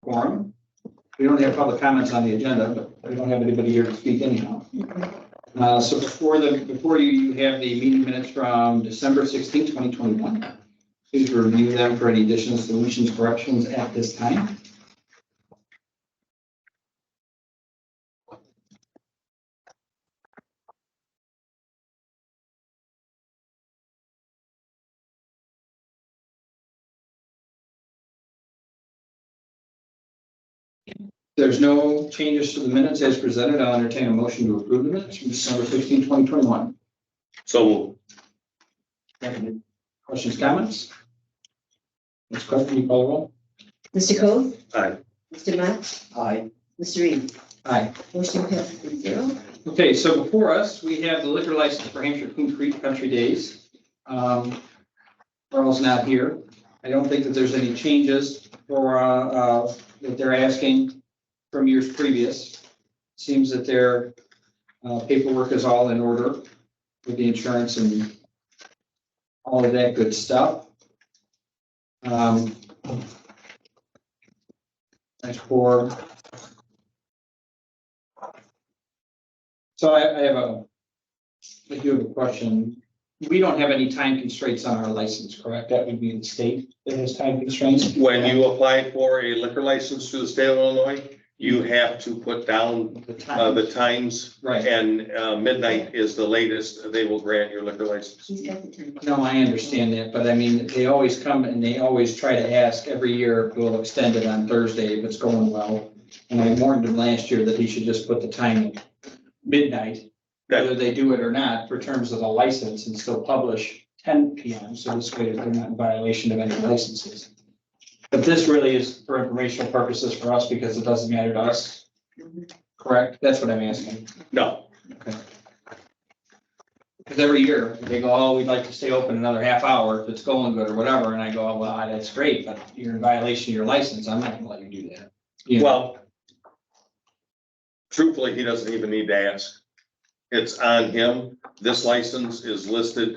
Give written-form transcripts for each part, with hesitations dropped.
quorum. We don't have public comments on the agenda, but we don't have anybody here to speak anyhow. So before you have the meeting minutes from December 16th, 2021. Please review them for any additions, deletions, corrections at this time. There's no changes to the minutes as presented. I'll entertain a motion to approve the minutes from December 16th, 2021. So Questions, comments? Ms. Clerk, can you call the roll? Mr. Cole? Aye. Mr. Matt? Aye. Mr. Reed? Aye. Motion passes 3-0. Okay, so before us, we have the liquor license for Hampshire Coon Creek Country Days. Earl's not here. I don't think that there's any changes for, that they're asking from years previous. Seems that their paperwork is all in order with the insurance and all of that good stuff. Nice pour. So I do have a question. We don't have any time constraints on our license, correct? That would be the state that has time constraints. when you apply for a liquor license through the state of Illinois, you have to put down the times. Right. And midnight is the latest they will grant your liquor license. He's got the time. No, I understand that, but I mean, they always come and they always try to ask every year if we'll extend it on Thursday if it's going well. And I warned him last year that he should just put the time at midnight, whether they do it or not, for terms of the license and still publish 10 PM. So this way they're not in violation of any licenses. But this really is for informational purposes for us because it doesn't matter to us, correct? That's what I'm asking. No, Okay. Because every year they go, oh, we'd like to stay open another half hour if it's going good or whatever. And I go, oh, well, that's great, but you're in violation of your license. I'm not gonna let you do that. You know? well, truthfully, he doesn't even need to ask. It's on him. This license is listed,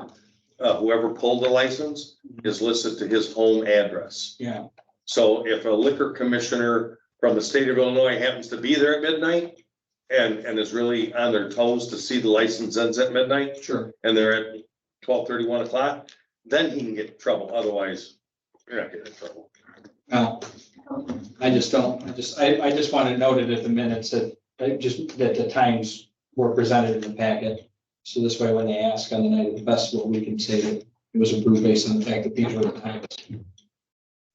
whoever pulled the license is listed to his home address. Yeah, So if a liquor commissioner from the state of Illinois happens to be there at midnight and is really on their toes to see the license ends at midnight sure. and they're at 12:30, 1 o'clock, then he can get in trouble. Otherwise, you're not getting in trouble. No, I just don't, I just want to note it at the minutes that the times were presented in the packet. So this way, when they ask on the night of the festival, we can say that it was approved based on the fact that these were the times.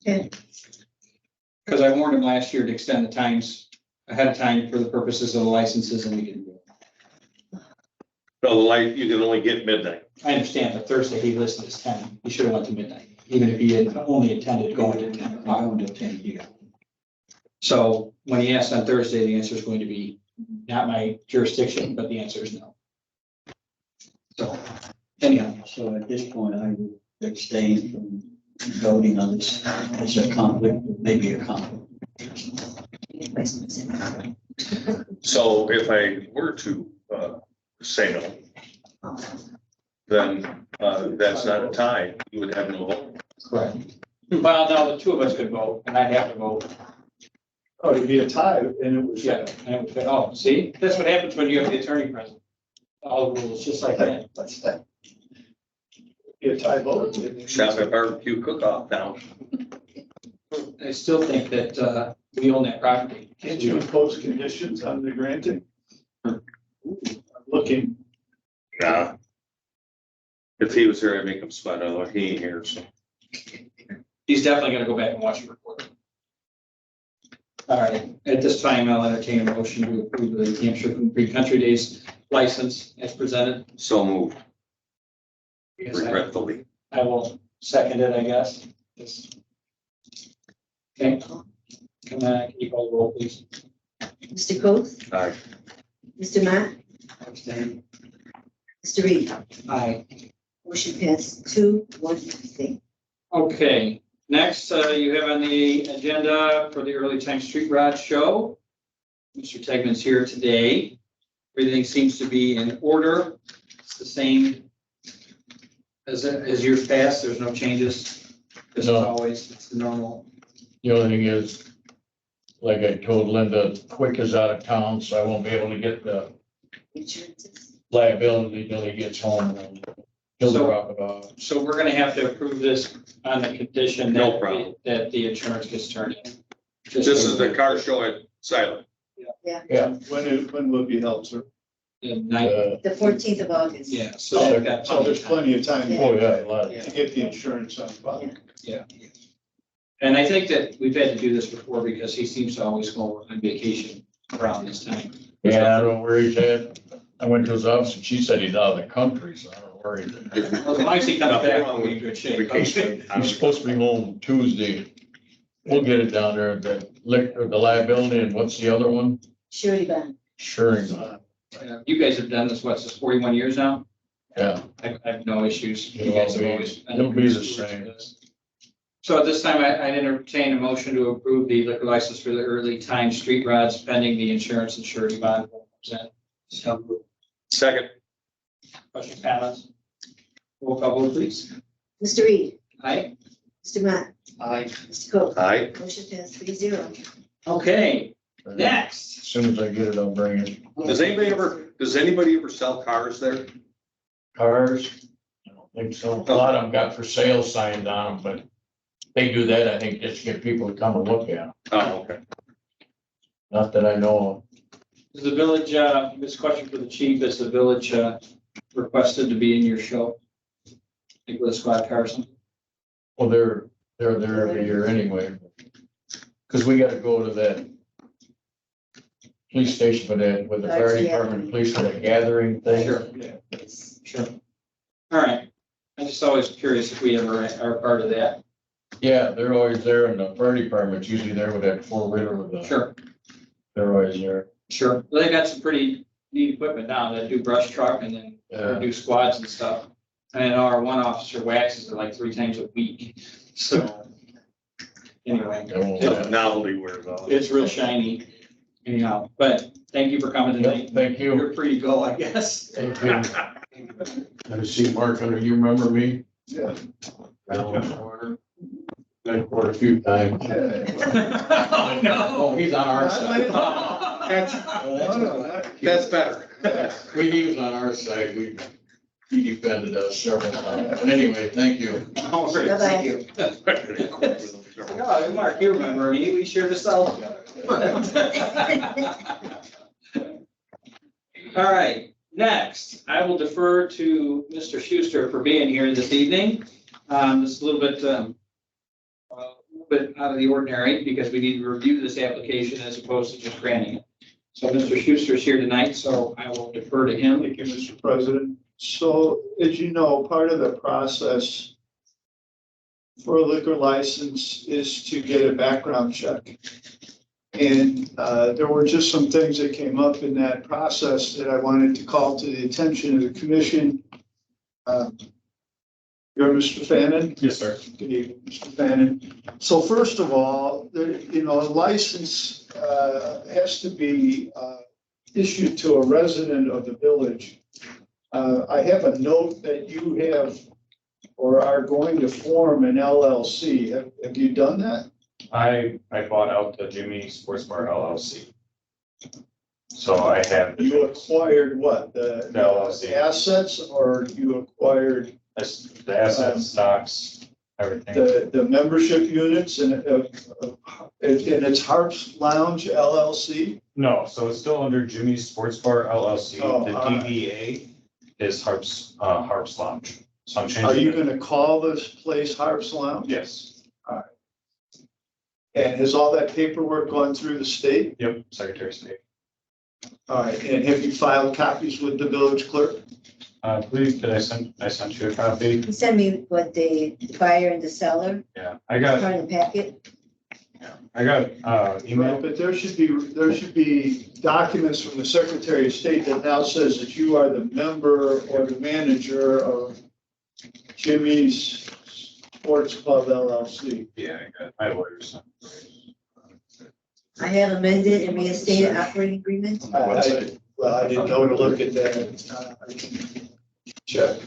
Okay. Because I warned him last year to extend the times ahead of time for the purposes of the licenses and we didn't do it. No, the light, you can only get midnight. I understand, but Thursday he listed as 10. He should have went to midnight, even if he had only intended going to 10, not going to 10 either. So when he asked on Thursday, the answer is going to be not my jurisdiction, but the answer is no. So anyhow, So at this point, I would abstain from voting on this. It's a conflict, maybe a conflict. So if I were to say no, then that's not a tie. You would have no vote. correct. Well, no, the two of us could vote and I'd have to vote. Oh, it'd be a tie, and it was. Yeah. And it would- oh, see, that's what happens when you have the attorney present. All the rules, just like that. What's that? Be a tie vote. Shop at barbecue cook-off now. I still think that we own that property. Can't you impose conditions on the granting? I'm looking, Nah. If he was here, I'd make him sweat. Although he ain't here, so. He's definitely gonna go back and watch the recording. All right, at this time, I'll entertain a motion to approve the Hampshire Coon Creek Country Days license as presented. So moved, Yes, I regretfully. will second it, I guess. Yes. Okay. Can you call the roll, please? Mr. Cole? Aye. Mr. Matt? Abstain. Mr. Reed? Aye. Motion passes 2-1 abstain. Okay, next, you have on the agenda for the Early Time Street Rod Show. Mr. Tegman's here today. Everything seems to be in order. It's the same as years past. There's no changes. As No. always, it's the normal. The only thing is, like I told Linda, Quick is out of town, so I won't be able to get the Insurances. liability till he gets home. And he'll So- drop it off. So we're gonna have to approve this on the condition No that, problem. that the insurance gets turned in. This is the car show at Silent. Yeah. When will it be held, sir? The ninth, Uh, The 14th of August. yeah, so they've got So there's plenty of time Oh, yeah, a lot. to get the insurance on file. Yeah. And I think that we've had to do this before because he seems to always go on vacation around this time. Yeah, I don't know where he's at. I went to his office and she said he's out of the country, so I don't know where he's at. Well, as long as he comes back, we'll be in good shape. Vacation. He's supposed to be home Tuesday. We'll get it down there, the liability, and what's the other one? Surety bond. Sure. You guys have done this, what's this, 41 years now? Yeah, I have no issues. You It'll guys all have be- always. it'll be the same. So at this time, I'd entertain a motion to approve the liquor license for the early time street rods pending the insurance and surety bond. Second, Questions, comments? Roll call vote, please. Mr. Reed, Aye. Mr. Matt, Aye. Mr. Coe. aye. Motion passed 3-0. Okay, as next. soon as I get it, I'll bring it. Does anybody ever sell cars there? Cars? I don't think so. A lot of them got for sale signs on them, but they do that, I think, just to get people to come and look at them. Oh, okay. Not that I know Is the village, this question for the chief, is the village requested to be in your show? Like with a squad car or something? of. Well, they're there every year anyway. Cause we gotta go to that police station for that, with the fire Guards department, gathering. police for that gathering thing. Sure, yeah, sure. All right. I'm just always curious if we ever are part of that. Yeah, they're always there, and the fire department's usually there with that four-wheeler with the, Sure, they're always there. sure. Well, they got some pretty neat equipment now that do brush truck and then Yeah. do squads and stuff. And our one officer waxes it like 3 times a week. So anyway, They won't- The novelty wears off. it's real shiny anyhow, but thank you for coming Yep, tonight. thank you. You're free to go, I guess. Thank you. I see Mark under, you remember me? Yeah. Been for a few times. Oh, no. Oh, he's on our side. That's better. He was on our side. He defended us several times. But anyway, thank you. Oh, great, thank you. Oh, Mark, you remember me, we shared a cell together. All right, next, I will defer to Mr. Schuster for being here this evening. This is a little bit out of the ordinary because we need to review this application as opposed to just granting it. So Mr. Schuster is here tonight, so I will defer to him. Thank you, Mr. President. So as you know, part of the process for a liquor license is to get a background check. And there were just some things that came up in that process that I wanted to call to the attention of the commission. You're Mr. Fannin? Yes, sir. Good evening, Mr. Fannin. So first of all, a license has to be issued to a resident of the village. I have a note that you have or are going to form an LLC. Have you done that? I bought out the Jimmy Sports Bar LLC. So I have You acquired what? The The LLC. assets, or you acquired the assets, stocks, everything. the membership units and it's Harps Lounge LLC? No, so it's still under Jimmy Sports Bar LLC. Oh, The all right. DBA is Harps Lounge. So I'm Are changing you it. gonna call this place Harps Lounge? Yes. And has all that paperwork gone through the state? Yep, Secretary of State. All right, and have you filed copies with the village clerk? Please, did I sent you a copy? He sent me what the buyer and the seller, Yeah, I got part of the packet. email. Right, but there should be documents from the Secretary of State that now says that you are the member or the manager of Jimmy's Sports Club LLC. Yeah, I got my lawyers. I have amended and reinstated operating agreement. Well, I didn't know to look at that. I can check.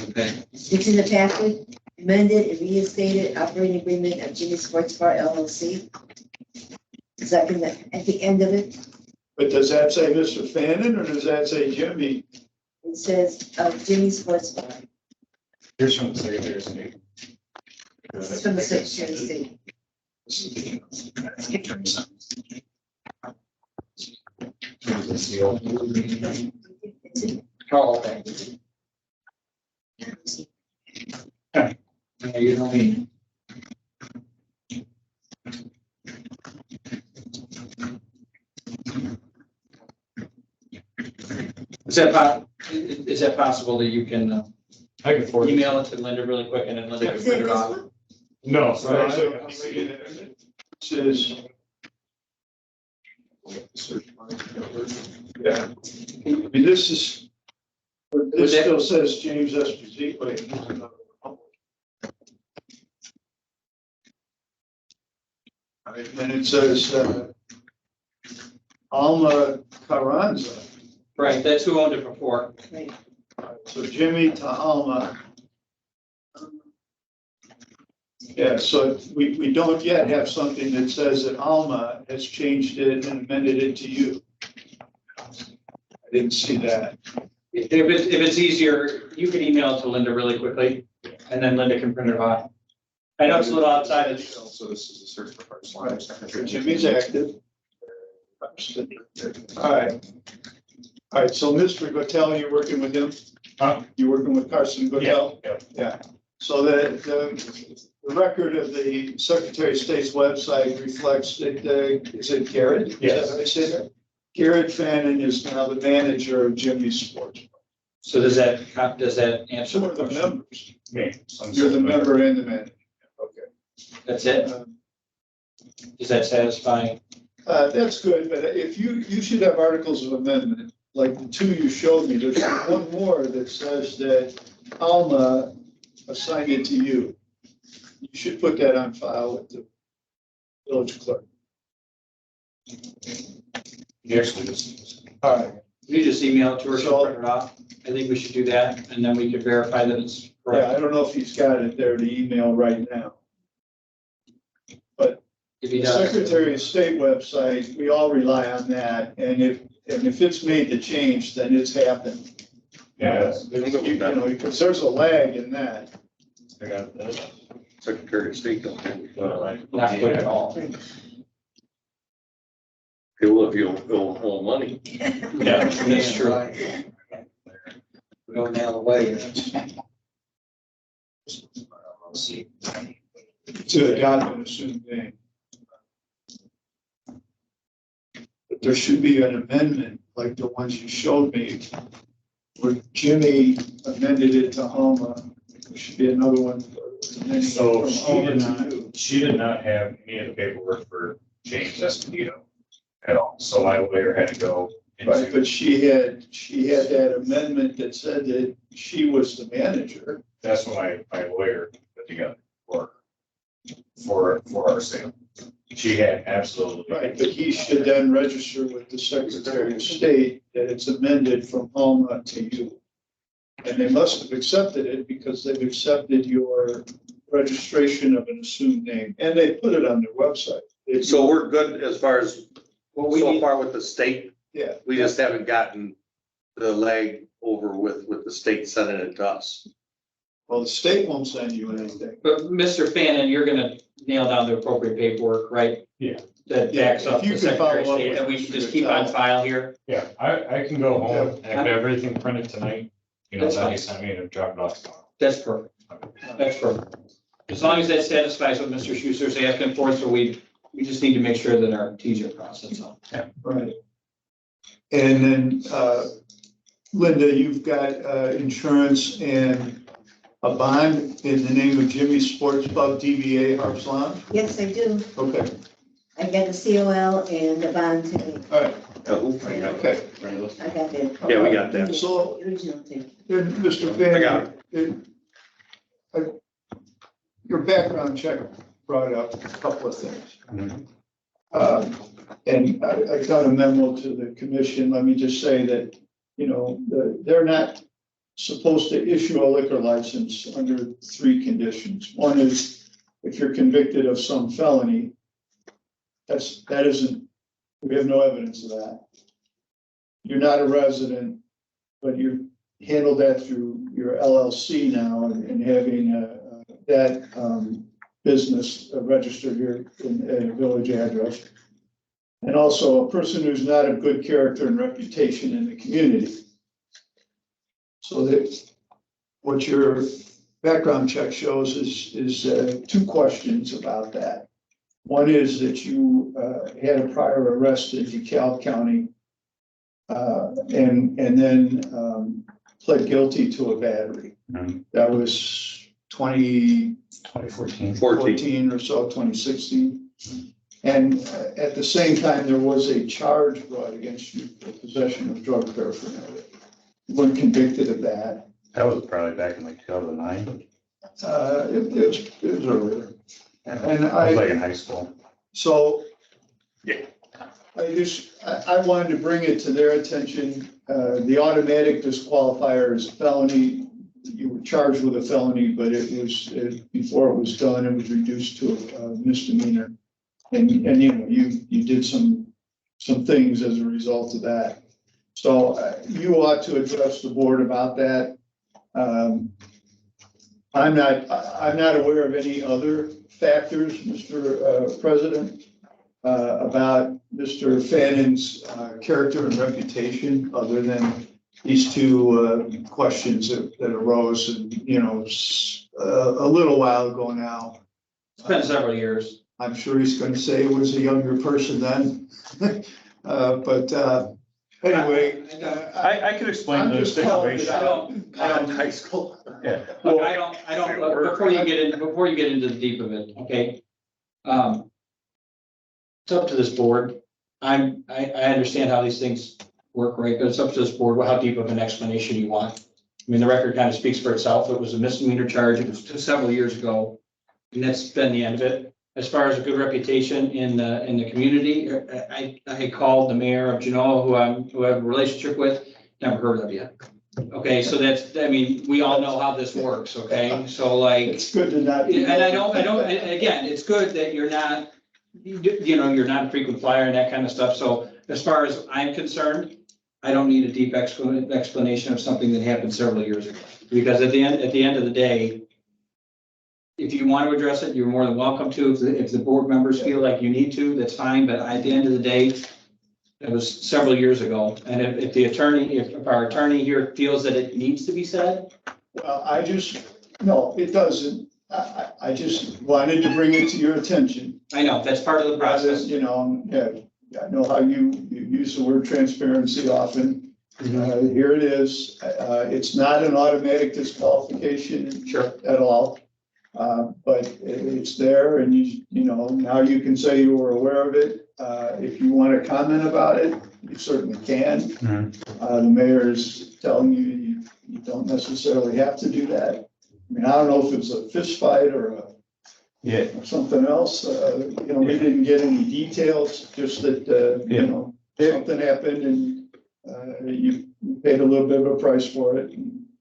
Okay. It's in the packet. amended and reinstated operating agreement of Jimmy Sports Bar LLC. Is that at the end of it? But does that say Mr. Fannin or does that say Jimmy? It says Jimmy Sports Bar. Here's from the Secretary of State. This is from the Secretary of State. Here's the seal. Oh, okay. Yeah, you know me. Is that possible that you can I can forward. email it to Linda really quick and then Linda can Is print it it this off? one? No, So sorry. it says, yeah. I mean, this is, this still says James Esposito. Wait, here's another one. All right, then it says, Alma Carranza. Right, that's who owned it before. Right. So Jimmy to Alma. Yeah, so we don't yet have something that says that Alma has changed it and amended it to you. I didn't see that. If it's easier, you can email it to Linda really quickly and then Linda can print it off. I know it's a little outside of, So this is a search for first All right, line. Secretary. Jimmy's active. All right. All right, so Mr. Gottel, you're working with him? Huh? You're working with Carson Gottel? Yeah, Yeah. So the record of the Secretary of State's website reflects that, is it Garrett? Is that Yes. how I say that? Garrett Fannin is now the manager of Jimmy's Sports. so does that answer Some the of the question? members. Me. You're the member and the manager. Okay. That's it? Is that satisfying? That's good, but if you should have articles of amendment, like the two you showed me, there's one more that says that Alma assigned it to you. You should put that on file with the village clerk. Yes, please. All right, You just email it to her, she'll print it off. I think we should do that and then we can verify that it's yeah, correct. I don't know if he's got it there to email right now. If he The does. Secretary of State website, we all rely on that, and if it's made the change, then it's happened. Yeah. You know, because there's a lag in that. I got this. Secretary of State don't have it. Not quick at all. He will if you owe money. Yeah, that's true. Go down the way. To adopt an assumed name. But there should be an amendment, like the ones you showed me, where Jimmy amended it to Alma. There should be another one. So from she Alma did to not, you. she did not have any of the paperwork for James Esposito at all. So my lawyer had to go Right, into, but she had that amendment that said that she was the manager. that's what my lawyer put together for our sale. She had absolutely. Right, but he should then register with the Secretary of State that it's amended from Alma to you. And they must have accepted it because they've accepted your registration of an assumed name, and they put it on their website. So we're good as far as, Well, we so need, far with the state, Yeah, we just haven't gotten the leg over with the state sending it to us. well, the state won't send you anything. but Mr. Fannin, you're gonna nail down the appropriate paperwork, right? Yeah. That Yeah, backs up if you the can Secretary of follow up State, with that we Mr. should just keep on Gottel. file here. Yeah, I can go home and have everything printed tonight, you know, That's that fine. he sent me and drop it off tomorrow. That's perfect. That's perfect. As long as that satisfies what Mr. Schuster's asking for, so we just need to make sure that our T's are crossed, that's all. Right. And then, Linda, you've got insurance and a bond in the name of Jimmy's Sports Pub DBA Harps Lounge? Yes, I do. Okay, I got the COL and the bond today. all right, Okay, I got it. yeah, we got that. So- Original thing. then, Mr. I got Van, your background check brought up a couple of things. And I got a memo to the commission, let me just say that, you know, they're not supposed to issue a liquor license under 3 conditions. One is if you're convicted of some felony, that isn't, we have no evidence of that. You're not a resident, but you handled that through your LLC now and having that business registered here in a village address. And also a person who's not of good character and reputation in the community. So that what your background check shows is 2 questions about that. One is that you had a prior arrest in DeKalb County and then pled guilty to a battery. That was 2014 14. or so, 2016. And at the same time, there was a charge brought against you for possession of drug paraphernalia. You weren't convicted of that. That was probably back in like 2009. It was earlier. And I was like I, in high school. so. Yeah. I wanted to bring it to their attention. The automatic disqualifier is a felony. You were charged with a felony, but it was, before it was done, it was reduced to a misdemeanor. And you know, you did some things as a result of that. So you ought to address the board about that. I'm not aware of any other factors, Mr. President, about Mr. Fannon's character and reputation, other than these 2 questions that arose, and you know, a little while ago now. It's been several years. I'm sure he's going to say it was a younger person then. But anyway. I could explain I'm the just telling you situation. that. In high school. Yeah. Look, I don't, before you get into the deep of it, okay? It's up to this board. I understand how these things work, right? But it's up to this board, how deep of an explanation you want. I mean, the record kind of speaks for itself. It was a misdemeanor charge. It was several years ago. And that's been the end of it. As far as a good reputation in the community, I called the mayor of Genoa, who I have a relationship with, never heard of you. Okay, so that's, I mean, we all know how this works, okay? So like, It's good to not. and I don't, and again, it's good that you're not, you know, you're not a frequent flyer and that kind of stuff. So as far as I'm concerned, I don't need a deep explanation of something that happened several years ago. Because at the end of the day, if you want to address it, you're more than welcome to. If the board members feel like you need to, that's fine. But at the end of the day, it was several years ago. And if the attorney, if our attorney here feels that it needs to be said. Well, no, it doesn't. I just wanted to bring it to your attention. I know, that's part of the process. You know, I know how you use the word transparency often. Here it is. It's not an automatic disqualification. Sure. At all. But it's there, and you know, now you can say you were aware of it. If you want to comment about it, you certainly can. The mayor's telling you, you don't necessarily have to do that. I mean, I don't know if it's a fist fight or something else. You know, we didn't get any details, just that, you know, something happened and you paid a little bit of a price for it.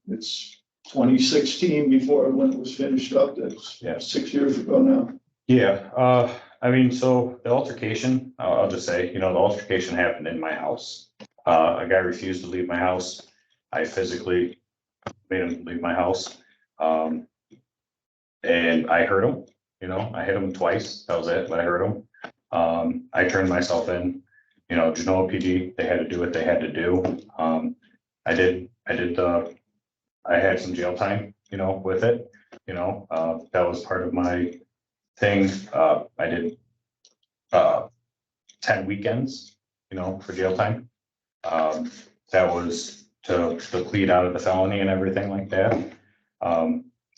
It's 2016 when it was finished up. That's 6 years ago now. Yeah, I mean, so the altercation, I'll just say, you know, the altercation happened in my house. A guy refused to leave my house. I physically made him leave my house. And I hurt him, you know, I hit him twice. That was it, but I hurt him. I turned myself in, you know, Genoa PD, they had to do what they had to do. I had some jail time, you know, with it, you know, that was part of my thing. I did 10 weekends, you know, for jail time. That was to plead out of the felony and everything like that.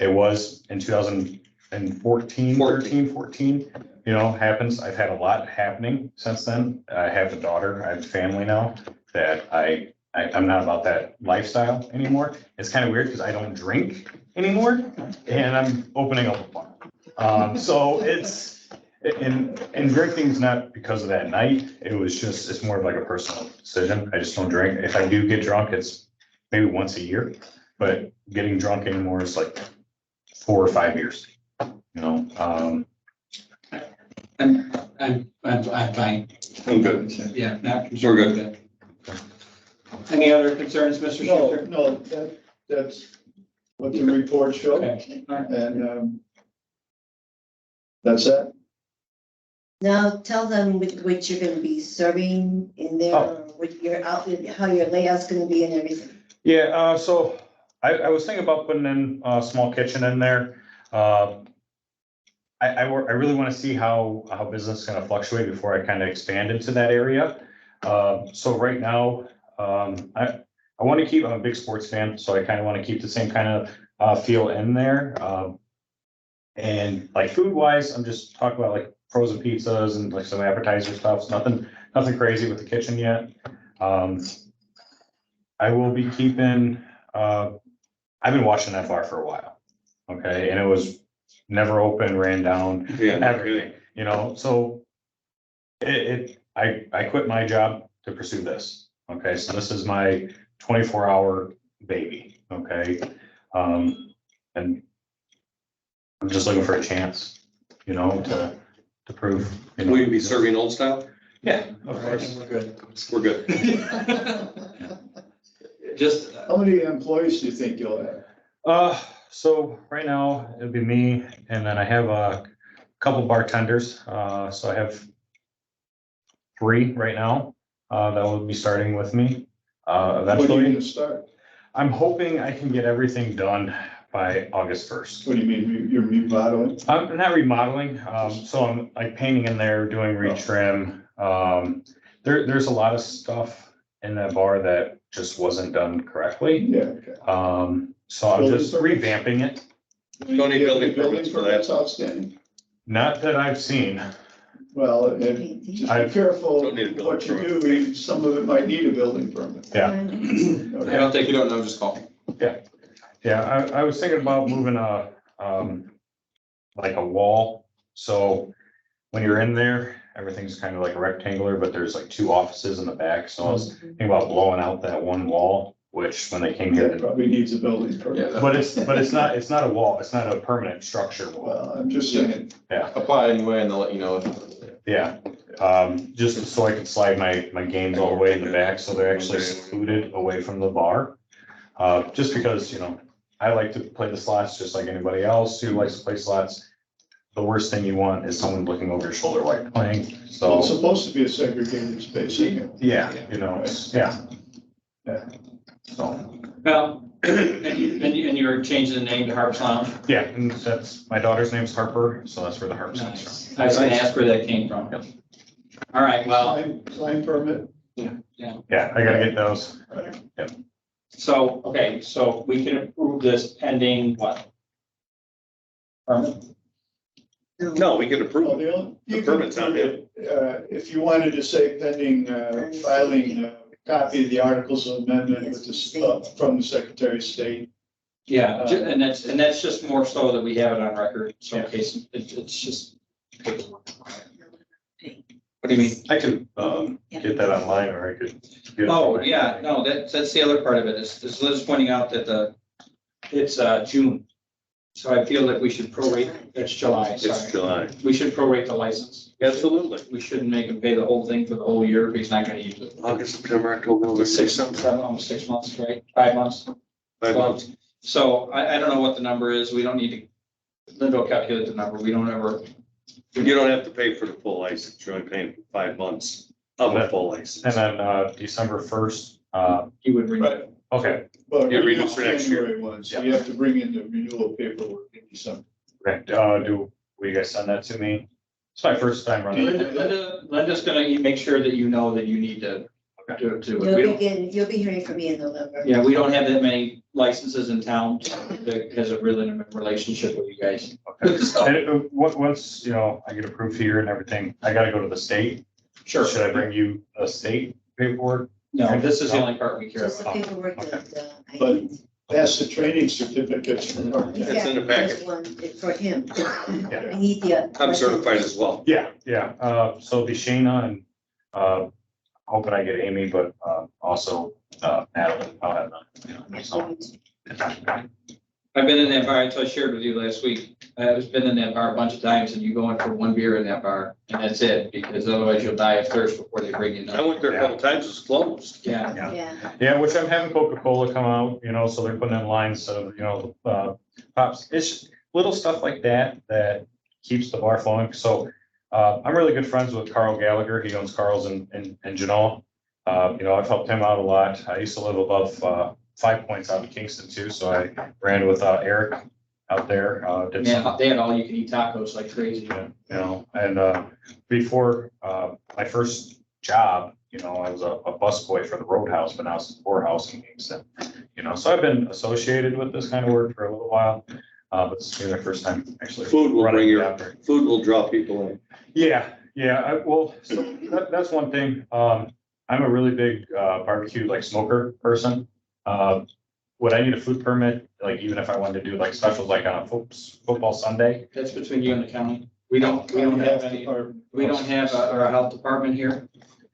It was in 2014, 14, you know, happens. I've had a lot happening since then. I have a daughter, I have a family now that I'm not about that lifestyle anymore. It's kind of weird because I don't drink anymore and I'm opening up a bar. So and drinking's not because of that night. It's more of like a personal decision. I just don't drink. If I do get drunk, it's maybe once a year. but getting drunk anymore is like 4 or 5 years, you know, I'm fine. I'm good. Yeah, not We're concerned with it. Any other concerns, Mr. No, Schuster? no, that's what the report showed, Okay, all right. and, that's it. Now tell them what you're gonna be serving in there, Oh. or what your outfit, how your layout's gonna be and everything. Yeah, so I was thinking about putting in a small kitchen in there. I really want to see how business is gonna fluctuate before I kind of expand into that area. So right now, I want to keep, I'm a big sports fan, so I kind of want to keep the same kind of feel in there. And like food wise, I'm just talking about like frozen pizzas and like some appetizer stuff, nothing crazy with the kitchen yet. I will be keeping, I've been watching FR for a while, okay, and it was never open, ran down, Yeah, no everything, kidding. you know, so I quit my job to pursue this, okay, so this is my 24-hour baby, okay? And I'm just looking for a chance, you know, to prove, you know. Will you be serving old style? Yeah, All of right, course. we're good. We're good. Just, How many employees do you think you'll have? So right now it'd be me, and then I have a couple bartenders, so I have 3 right now, that will be starting with me, When are you eventually. gonna start? I'm hoping I can get everything done by August 1st. What do you mean, you're remodeling? I'm not remodeling, so I'm like painting in there, doing retrim. There's a lot of stuff in that bar that just wasn't done correctly. Yeah, okay. So I'm Building just permits? revamping it. Don't need You have building any permits for that. permits outstanding? Not that I've seen. Well, and just be I've- careful Don't need a building what you permit. do, some of it might need a building permit. Yeah. Okay. I don't think you don't know, just call. Yeah, I was thinking about moving like a wall. So when you're in there, everything's kind of like rectangular, but there's like 2 offices in the back. So I was thinking about blowing out that one wall, which when they came here, That probably needs a building permit. but it's not a wall. It's not a permanent structure wall. Well, I'm just saying, Apply anyway and they'll let you know. Yeah, just so I can slide my games all the way in the back, so they're actually secluded away from the bar. Just because, you know, I like to play the slots just like anybody else who likes to play slots. The worst thing you want is someone looking over your shoulder while you're playing, well, it's so, supposed to be a segregated space, isn't it? yeah, you know, yeah. Yeah. So, well, and you're changing the name to Harp's Lounge? yeah, and that's, my daughter's name's Harper, so that's where the Harp comes from. Nice. I was gonna ask where that came from. All right, well, Sign permit? Yeah, I gotta get those. so, okay, so we can approve this pending what? Permit? No, we can Well, approve. the only- The you can permit's on approve it, if you wanted to say pending, filing, copy of the articles of amendment with the, from the Secretary of State. Yeah, and that's just more so that we have it on record, so in case, it's just. What do you mean? I could, get that online, or I could. get it Oh, from- yeah, no, that's the other part of it, is Liz pointing out that it's June. So I feel like we should prorate, it's July, It's sorry. July. We should prorate the license. Absolutely. We shouldn't make him pay the whole thing for the whole year if he's not gonna use it. August, September, October, November. Almost 6 months, right? 5 months. 5 months. So I don't know what the number is. We don't need to, Linda will calculate the number. We don't ever. You don't have to pay for the full license. You're only paying for 5 months of a full license. And then, December 1st, You would renew it. okay, Well, Yeah, renew it's for next year. January 1, so you have to bring in the renewal paperwork in December. okay, will you guys send that to me? It's my first time running. Linda's gonna make sure that you know that you need to do it. You'll be hearing from me in November. Yeah, we don't have that many licenses in town that has a really intimate relationship with you guys. So, And once, you know, I get approved here and everything, I gotta go to the state. sure. Should I bring you a state paperwork? No, this is the only part we care Just the about. paperwork that, I But- need. That's the training certificates from our. It's in the Yeah, packet. there's one for him. Yeah. I need the. I'm certified as well. Yeah, so it'll be Shayna and, hoping I get Amy, but, also, Natalie, I'll have them, you know, so. I've been in that bar, I shared with you last week. I've been in that bar a bunch of times and you go in for one beer in that bar and that's it, because otherwise you'll die of thirst before they bring you I another. went there a couple times, it's closed. Yeah, Yeah, Yeah, which I'm having Coca-Cola come out, you know, so they're putting in lines of, you know, pops, it's little stuff like that that keeps the bar flowing. So I'm really good friends with Carl Gallagher. He owns Carl's in Genoa. You know, I've helped him out a lot. I used to live above 5 Points out in Kingston too, so I ran with Eric out there. Did some, man, they had all you can eat tacos like crazy. you know, and before my first job, you know, I was a busboy for the Roadhouse, but now it's the Poorhouse in Kingston. You know, so I've been associated with this kind of work for a little while, but this is my first time actually. Food will running bring it your, out there. food will draw people in. Yeah, well, so that's one thing. I'm a really big barbecue, like smoker person. Would I need a food permit, like even if I wanted to do like specials like on a football Sunday? That's between you and the county. We don't have any, we don't have our health department here.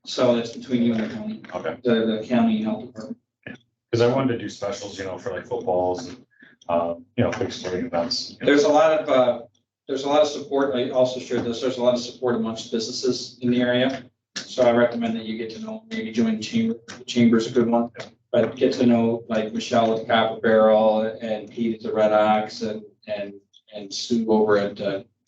So that's between you and the county, Okay, the county health department. because I wanted to do specials, you know, for like footballs and, you know, big sporting events. You know. There's a lot of support. I also shared this. There's a lot of support amongst businesses in the area. So I recommend that you get to know, maybe join the chamber. The chamber's a good one. But get to know like Michelle at the Copper Barrel and Pete at the Red Ox and Sue over at,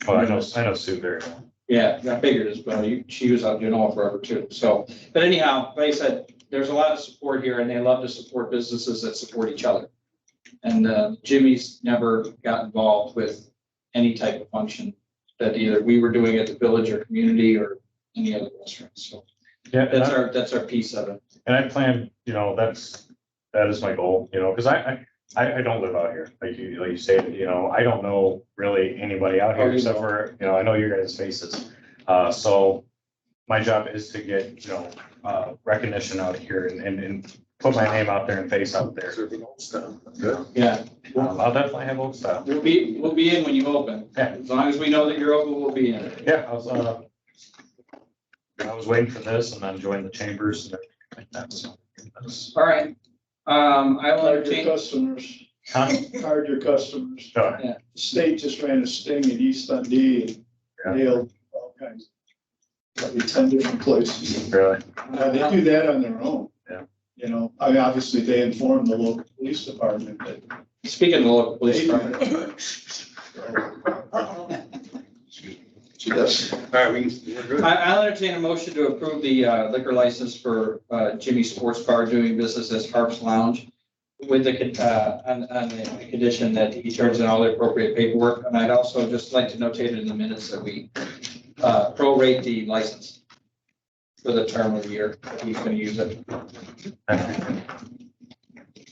Oh, I know Sue very well. yeah, I figured as well. She was out Genoa forever too. So, but anyhow, like I said, there's a lot of support here and they love to support businesses that support each other. And Jimmy's never got involved with any type of function that either we were doing at the village or community or any other restaurants. So Yeah, and that's our piece of it. And I plan, you know, that is my goal, you know, because I don't live out here, like you say, you know, I don't know really anybody out here Oh, you except don't. for, you know, I know your guys' faces. So my job is to get, you know, recognition out here and put my name out there and face out there. Serving old stuff. Good. Yeah, I'll definitely have old style. we'll be in when you open. Yeah. As long as we know that you're open, we'll be in. Yeah, I was waiting for this and then joined the chambers and everything like that, so. that's- All right. I will Card your entertain. customers, Huh? card your customers. Sure. The state just ran a sting in East Dundee and nailed all kinds. Probably 10 different places. Really? They do that on their own. Yeah. You know, I mean, obviously they inform the local police department that. Speaking of the local police department, Yes. All right, we're good. I'll entertain a motion to approve the liquor license for Jimmy Sports Bar doing business as Harps Lounge with the, on the condition that he turns in all the appropriate paperwork. And I'd also just like to notate it in the minutes that we prorate the license for the term of the year that he's going to use it.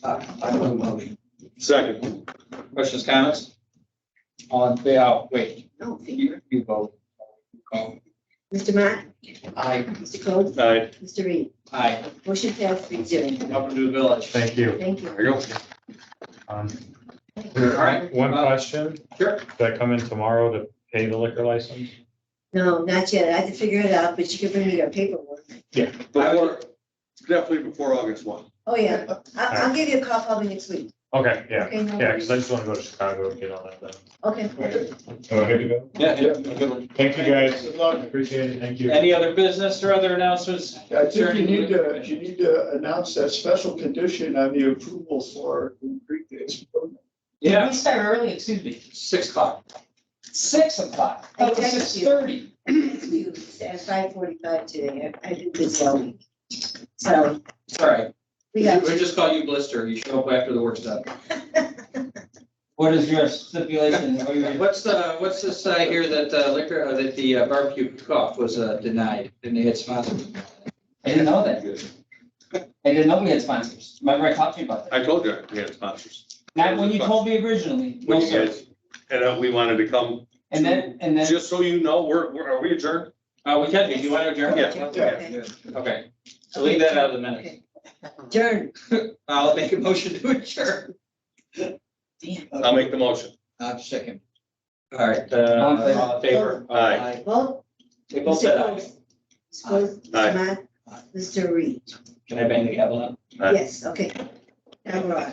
I will motion. Second. Questions, comments? On, wait, no, you vote. Call. Mr. Matt, Aye. Mr. Coe, Aye. Mr. Reed, Aye. motion passed 3-0. Welcome to the village. Thank you. Thank you. There you go. All right. One question, Sure. did I come in tomorrow to pay the liquor license? No, not yet. I have to figure it out, but you can bring me your paperwork. Before, definitely before August 1. Oh, yeah. I'll give you a call probably next week. Okay, yeah, Okay, no yeah, because I worries. just want to go to Chicago and get all that done. Okay. Oh, good to go? Yeah, good one. Thank you, guys. Good luck. Appreciate it, thank you. Any other business or other announcements? I think you need to announce that special condition on the approval for the Greek Days. Yeah, We start early, excuse me, 6 o'clock. 6 o'clock, I up to text you. 6:30. You at 5:45 today. I did this all week. So All right. we got. We'll just call you Blister. You show up after the work's done. What is your stipulation? What are you- What's this here that liquor, that the barbecue cook-off was denied and they had sponsored? I didn't know that. I didn't know we had sponsors. Remember I talked to you about that? I told you we had sponsors. Not when you told me originally. No, When you sir. guys, and we wanted to come, And then, just so you know, are we adjourned? We can, do you want to adjourn? Yeah. Okay, so leave that out of the minutes. Okay. Adjourn. I'll make a motion to adjourn. I'll make the motion. Second. All right, All in favor? all in favor? Aye. Vote. They both Mr. said Coe. aye. Mr. Coe, Aye. Mr. Matt, Mr. Reed. Can I bang the gavel now? Aye. Yes, okay. Now we're on.